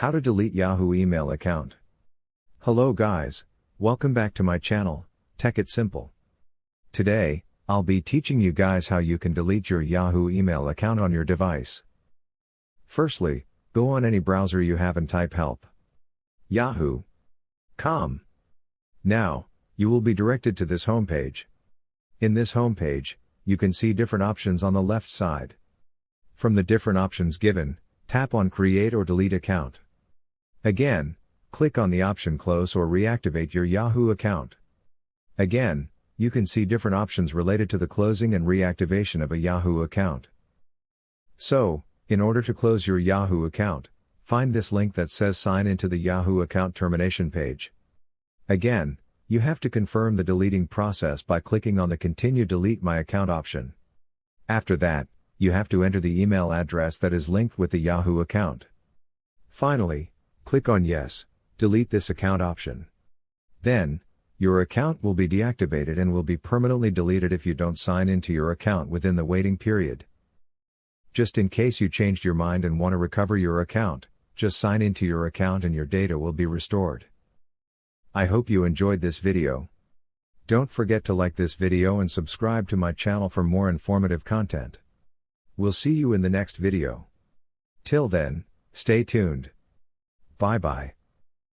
How to delete Yahoo email account. Hello guys, welcome back to my channel, Tech It Simple. Today, I'll be teaching you guys how you can delete your Yahoo email account on your device. Firstly, go on any browser you have and type help. Yahoo.com. Now, you will be directed to this homepage. In this homepage, you can see different options on the left side. From the different options given, tap on Create or Delete Account. Again, click on the option Close or Reactivate your Yahoo account. Again, you can see different options related to the closing and reactivation of a Yahoo account. So, in order to close your Yahoo account, find this link that says Sign into the Yahoo account termination page. Again, you have to confirm the deleting process by clicking on the Continue Delete My Account option. After that, you have to enter the email address that is linked with the Yahoo account. Finally, click on Yes, Delete this account option. Then, your account will be deactivated and will be permanently deleted if you don't sign into your account within the waiting period. Just in case you changed your mind and want to recover your account, just sign into your account and your data will be restored. I hope you enjoyed this video. Don't forget to like this video and subscribe to my channel for more informative content. We'll see you in the next video. Till then, stay tuned. Bye bye.